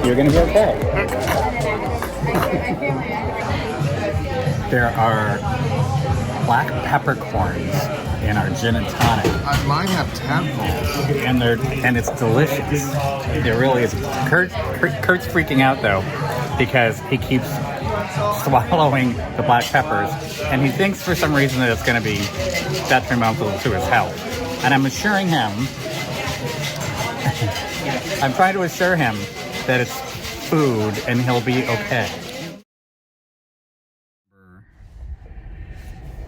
You're gonna be okay. There are black peppercorns in our gin and tonic. Mine have tadpoles. And it's delicious. It really is. Kurt's freaking out though because he keeps swallowing the black peppers, and he thinks for some reason that it's going to be detrimental to his health. And I'm assuring him, I'm trying to assure him that it's food and he'll be okay.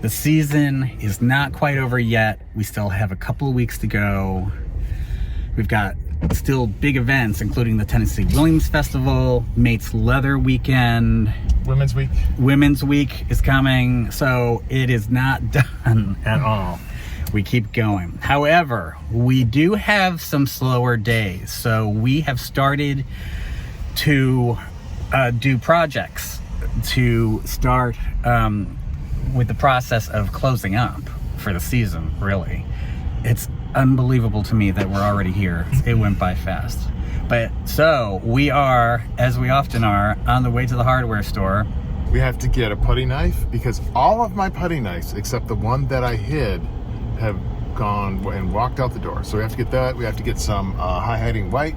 The season is not quite over yet. We still have a couple of weeks to go. We've got still big events, including the Tennessee Williams Festival, Mates Leather Weekend. Women's Week. Women's Week is coming, so it is not done at all. We keep going. However, we do have some slower days, so we have started to do projects to start with the process of closing up for the season, really. It's unbelievable to me that we're already here. It went by fast. But so we are, as we often are, on the way to the hardware store. We have to get a putty knife because all of my putty knives, except the one that I hid, have gone and walked out the door. So we have to get that. We have to get some high hiding white,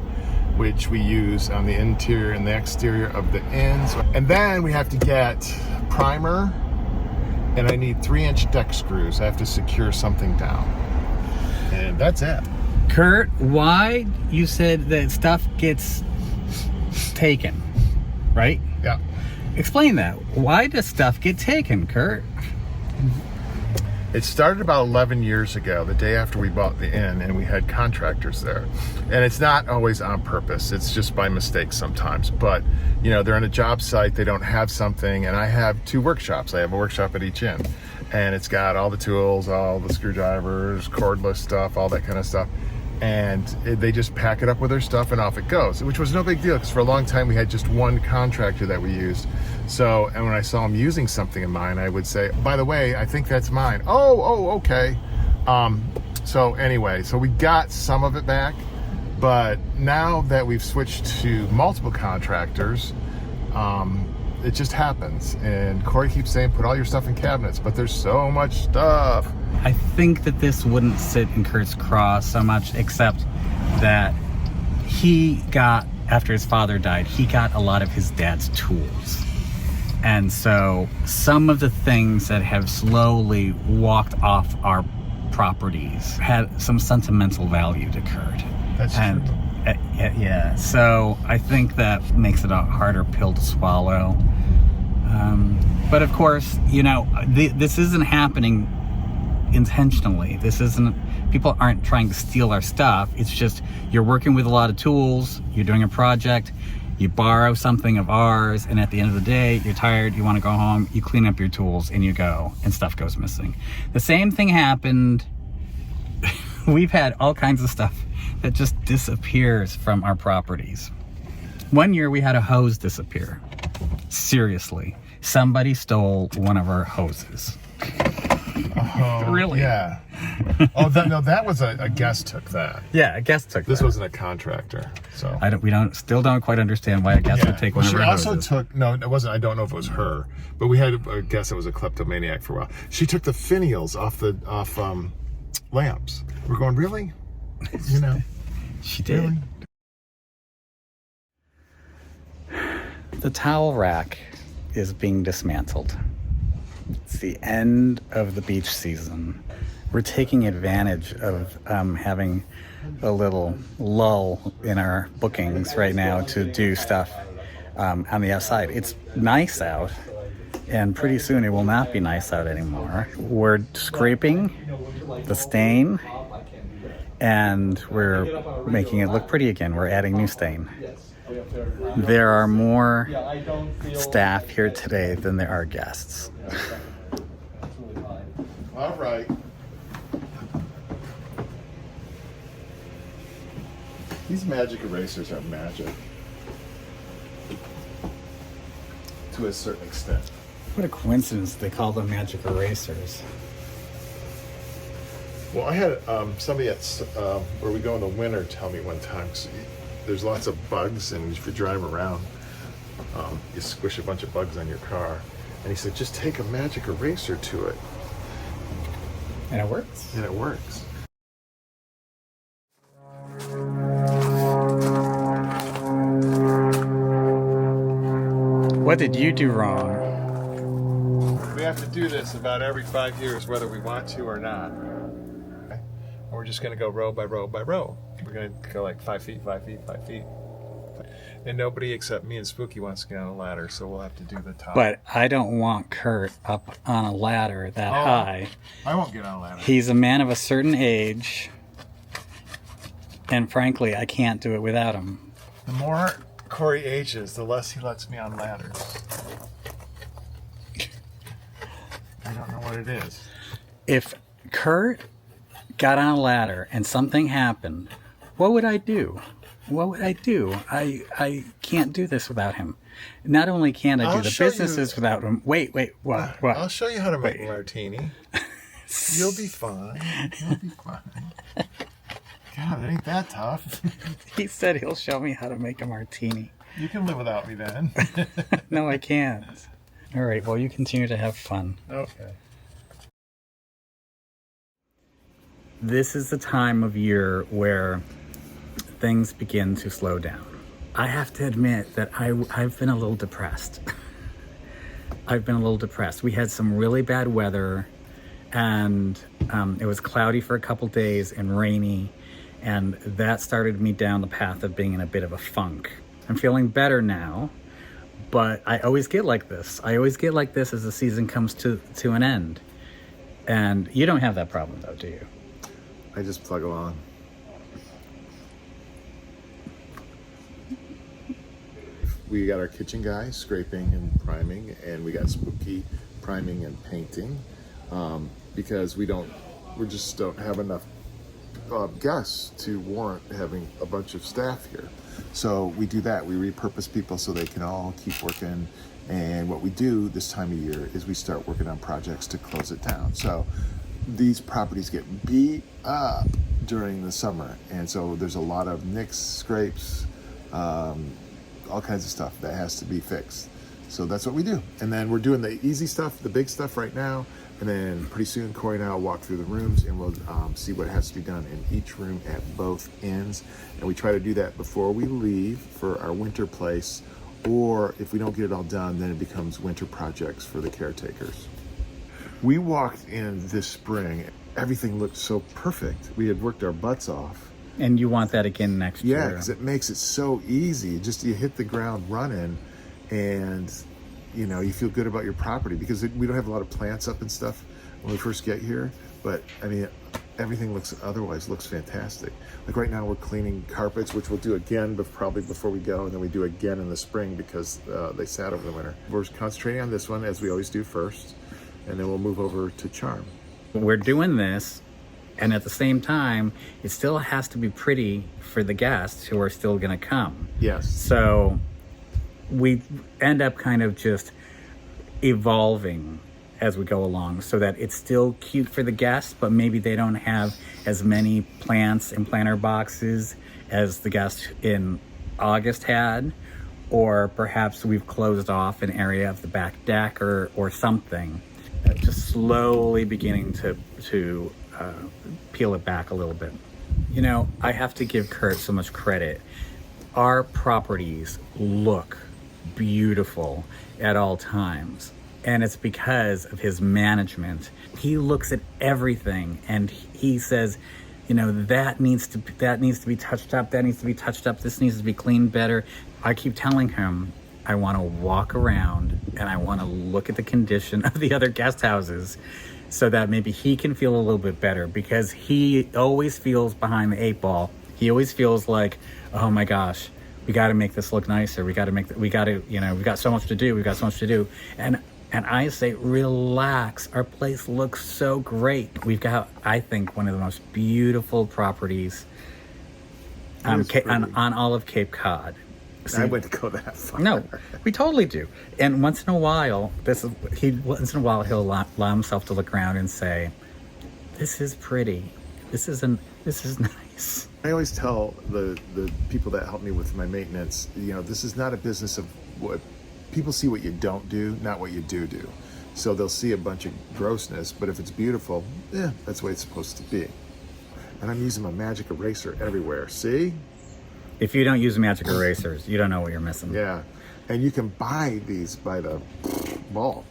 which we use on the interior and the exterior of the ends. And then we have to get primer, and I need 3-inch deck screws. I have to secure something down. And that's it. Kurt, why you said that stuff gets taken, right? Yeah. Explain that. Why does stuff get taken, Kurt? It started about 11 years ago, the day after we bought the inn, and we had contractors there. And it's not always on purpose. It's just by mistake sometimes. But, you know, they're on a job site, they don't have something, and I have 2 workshops. I have a workshop at each inn. And it's got all the tools, all the screwdrivers, cordless stuff, all that kind of stuff. And they just pack it up with their stuff and off it goes, which was no big deal because for a long time we had just one contractor that we used. So, and when I saw him using something of mine, I would say, by the way, I think that's mine. Oh, okay. So anyway, so we got some of it back, but now that we've switched to multiple contractors, it just happens. And Cory keeps saying, put all your stuff in cabinets, but there's so much stuff. I think that this wouldn't sit in Kurt's craw so much, except that he got, after his father died, he got a lot of his dad's tools. And so some of the things that have slowly walked off our properties had some sentimental value to Kurt. That's true. Yeah, so I think that makes it a harder pill to swallow. But of course, you know, this isn't happening intentionally. This isn't, people aren't trying to steal our stuff. It's just, you're working with a lot of tools, you're doing a project, you borrow something of ours, and at the end of the day, you're tired, you want to go home, you clean up your tools, and you go, and stuff goes missing. The same thing happened. We've had all kinds of stuff that just disappears from our properties. One year we had a hose disappear. Seriously. Somebody stole one of our hoses. Oh, really? Yeah. Oh, no, that was a guest took that. Yeah, a guest took This that. wasn't a contractor, so. We still don't quite understand why a guest would take one of our hoses. She also took, no, it wasn't, I don't know if it was her, but we had a guest that was a kleptomaniac for a while. She took the finials off lamps. We're going, really? You know. She did. Really? The towel rack is being dismantled. It's the end of the beach season. We're taking advantage of having a little lull in our bookings right now to do stuff on the outside. It's nice out, and pretty soon it will not be nice out anymore. We're scraping the stain, and we're making it look pretty again. We're adding new stain. There are more staff here today than there are guests. All right. These magic erasers are magic. To a certain extent. What a coincidence they call them magic erasers. Well, I had somebody at where we go in the winter tell me one time, 'cause there's lots of bugs, and if you're driving around, you squish a bunch of bugs on your car. And he said, just take a magic eraser to it. And it works. And it works. What did you do wrong? We have to do this about every 5 years, whether we want to or not. Okay? And we're just going to go row by row by row. We're going to go like 5 feet, 5 feet, 5 feet. And nobody except me and Spooky wants to get on a ladder, so we'll have to do the top. But I don't want Kurt up on a ladder that high. I won't get on a ladder. He's a man of a certain age, and frankly, I can't do it without him. The more Cory ages, the less he lets me on ladders. I don't know what it is. If Kurt got on a ladder and something happened, what would I do? What would I do? I can't do this without him. Not only can't I do the businesses without him. Wait, what? I'll show you how to make a martini. You'll be fine. You'll be fine. God, it ain't that tough. He said he'll show me how to make a martini. You can live without me then. No, I can't. All right, well, you continue to have fun. Okay. This is the time of year where things begin to slow down. I have to admit that I've been a little depressed. I've been a little depressed. We had some really bad weather, and it was cloudy for a couple days and rainy, and that started me down the path of being in a bit of a funk. I'm feeling better now, but I always get like this. I always get like this as the season comes to an end. And you don't have that problem though, do you? I just plug along. We got our kitchen guy scraping and priming, and we got Spooky priming and painting, because we just don't have enough guests to warrant having a bunch of staff here. So we do that. We repurpose people so they can all keep working. And what we do this time of year is we start working on projects to close it down. So these properties get beat up during the summer, and so there's a lot of nicks, scrapes, all kinds of stuff that has to be fixed. So that's what we do. And then we're doing the easy stuff, the big stuff right now. And then pretty soon Cory and I will walk through the rooms, and we'll see what has to be done in each room at both ends. And we try to do that before we leave for our winter place, or if we don't get it all done, then it becomes winter projects for the caretakers. We walked in this spring, everything looked so perfect. We had worked our butts off. And you want that again next year. Yeah, because it makes it so easy. Just you hit the ground running, and you know, you feel good about your property, because we don't have a lot of plants up and stuff when we first get here. But I mean, everything otherwise looks fantastic. Like right now we're cleaning carpets, which we'll do again, but probably before we go, and then we do again in the spring because they sat over the winter. We're concentrating on this one, as we always do first, and then we'll move over to charm. We're doing this, and at the same time, it still has to be pretty for the guests who are still going to come. Yes. So we end up kind of just evolving as we go along so that it's still cute for the guests, but maybe they don't have as many plants and planter boxes as the guests in August had, or perhaps we've closed off an area of the back deck or something. Just slowly beginning to peel it back a little bit. You know, I have to give Kurt so much credit. Our properties look beautiful at all times, and it's because of his management. He looks at everything and he says, you know, that needs to be touched up, that needs to be touched up, this needs to be cleaned better. I keep telling him I want to walk around and I want to look at the condition of the other guest houses so that maybe he can feel a little bit better, because he always feels behind the 8 ball. He always feels like, oh my gosh, we got to make this look nicer. We got to, you know, we've got so much to do. And I say, relax. Our place looks so great. We've got, I think, one of the most beautiful properties on all of Cape Cod. See, I wouldn't go that far. No, we totally do. And once in a while, he'll allow himself to look around and say, "This is pretty. This is nice." I always tell the people that help me with my maintenance, this is not a business of what people see what you don't do, not what you do. So they'll see a bunch of grossness, but if it's beautiful, that's the way it's supposed to be. And I'm using my magic eraser everywhere. See? If you don't use magic erasers, you don't know what you're missing. Yeah. And you can buy these by the bulk,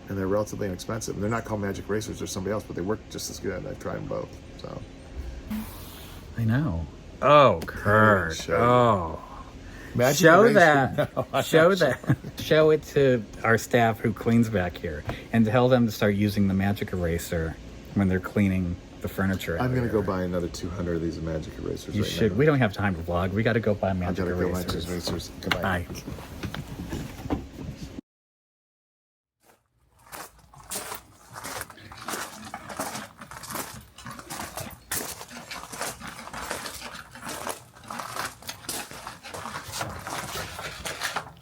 and they're relatively inexpensive. And they're not called magic erasers, they're somebody else, but they work just as good. I've tried them both. So. I know. Oh, Kurt. Oh. Magic Show eraser. that. No, Show that. Show it to our staff who cleans back here, and tell them to start using the magic eraser when they're cleaning the furniture. I'm going to go buy another 200 of these magic erasers. You should. Now. We don't have time to vlog. We got to go buy magic erasers. I got to go buy magic erasers. Goodbye. Bye.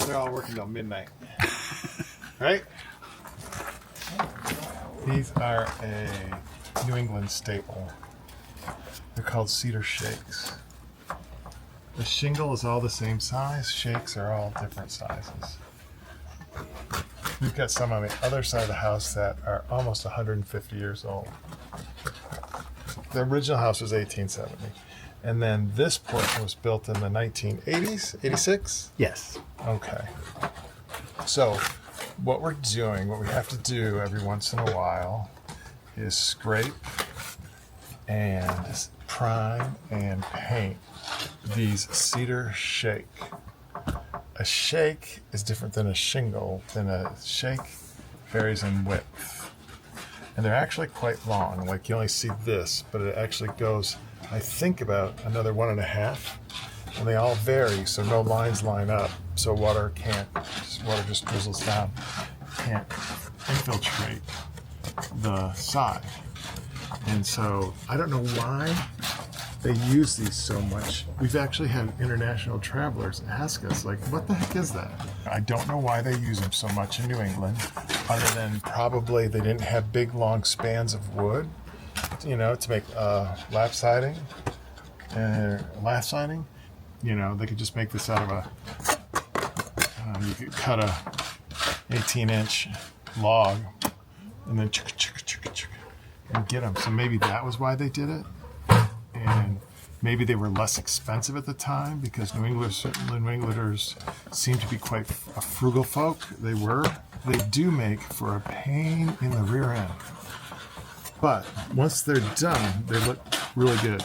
They're all working till midnight. Right? These are a New England staple. They're called cedar shakes. The shingle is all the same size. Shakes are all different sizes. We've got some on the other side of the house that are almost 150 years old. The original house was 1870. And then this portion was built in the 1980s, 86? Yes. Okay. So what we're doing, what we have to do every once in a while is scrape and prime and paint these cedar shake. A shake is different than a shingle. Then a shake varies in width. And they're actually quite long. Like you only see this, but it actually goes, I think, about another 1.5. And they all vary, so no lines line up. So water just drizzles down, can't infiltrate the side. And so I don't know why they use these so much. We've actually had international travelers ask us, like, what the heck is that? I don't know why they use them so much in New England, other than probably they didn't have big, long spans of wood, to make lap siding. Lath siding. They could just make this out of you could cut a 18-inch log and then and get them. So maybe that was why they did it. And maybe they were less expensive at the time because New Englanders seem to be quite a frugal folk. They do make for a pain in the rear end. But once they're done, they look really good.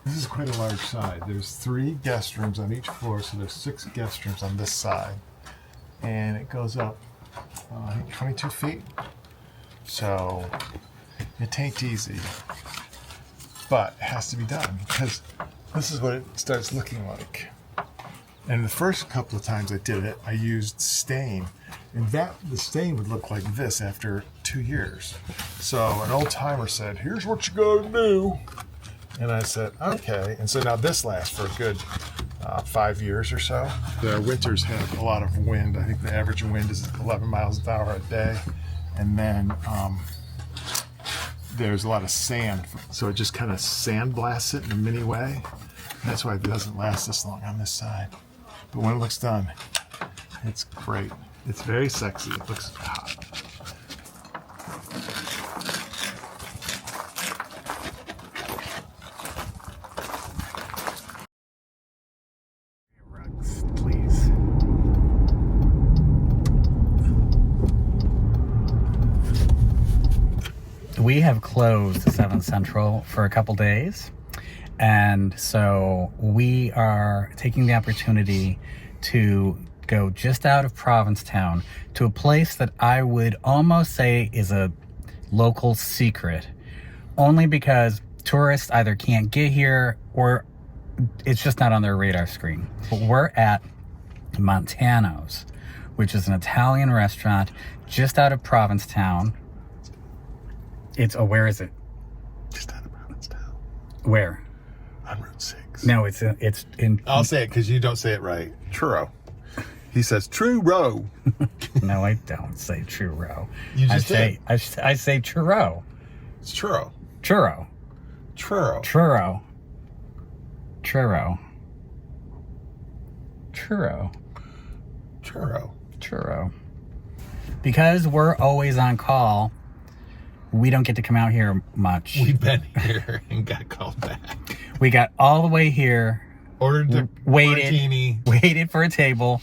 This is quite a large side. There's 3 guest rooms on each floor, so there's 6 guest rooms on this side. And it goes up, I think 22 feet. So it ain't easy, but it has to be done because this is what it starts looking like. And the first couple of times I did it, I used stain, and the stain would look like this after 2 years. So an old timer said, "Here's what you gotta do." And I said, okay. And so now this lasts for a good 5 years or so. The winters have a lot of wind. I think the average wind is 11 miles an hour a day. And then there's a lot of sand. So it just kind of sandblasts it in a mini way. That's why it doesn't last this long on this side. But when it looks done, it's great. It's very sexy. It looks hot. We have closed 7 Central for a couple days, and so we are taking the opportunity to go just out of Provincetown to a place that I would almost say is a local secret, only because tourists either can't get here or it's just not on their radar screen. But we're at Montano's, which is an Italian restaurant just out of Provincetown. Where is it? Just out of Provincetown. Where? On Route 6. No, it's in. I'll say it because you don't say it right. Churro. He says true row. No, I don't say churro. You just did. I say churro. It's churro. Churro. Churro. Churro. Churro. Because we're always on call, we don't get to come out here much. We've been here and got called back. We got all the way here, Ordered a martini. waited for a table.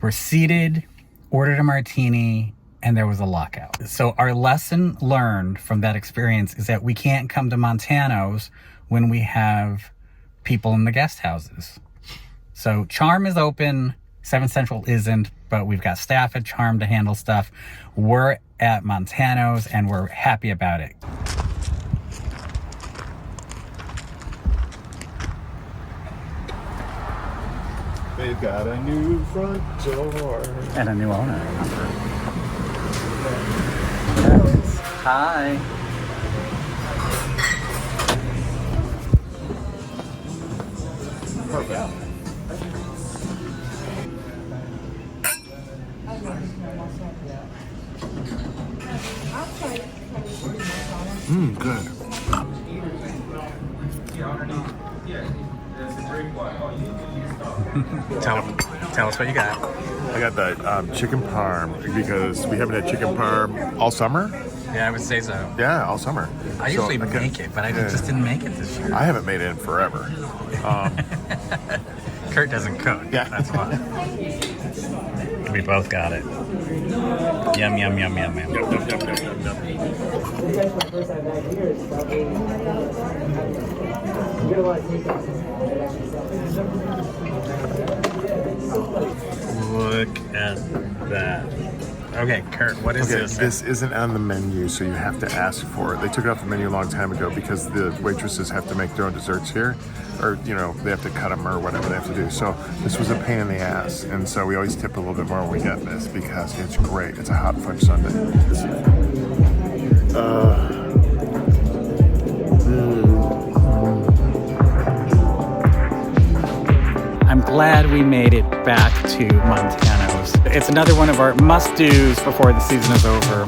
We're seated, ordered a martini, and there was a lockout. So our lesson learned from that experience is that we can't come to Montano's when we have people in the guest houses. So Charm is open, 7 Central isn't, but we've got staff at Charm to handle stuff. We're at Montano's and we're happy about it. They've got a new front door. And a new owner. Hi. Perfect. Good. Tell us what you got. I got the chicken parm because we haven't had chicken parm all summer. Yeah, I would say so. Yeah, all summer. I usually make it, but I just didn't make it this year. I haven't made it in forever. Kurt doesn't cook. Yeah. That's why. We both got it. Yum, yum, yum, yum, yum. Look at that. Okay, Kurt, what is this? This isn't on the menu, so you have to ask for it. They took it off the menu a long time ago because the waitresses have to make their own desserts here, or they have to cut them or whatever they have to do. So this was a pain in the ass, and so we always tip a little bit more when we get this because it's great. It's a hot fudge sundae. I'm glad we made it back to Montano's. It's another one of our must-dos before the season is over.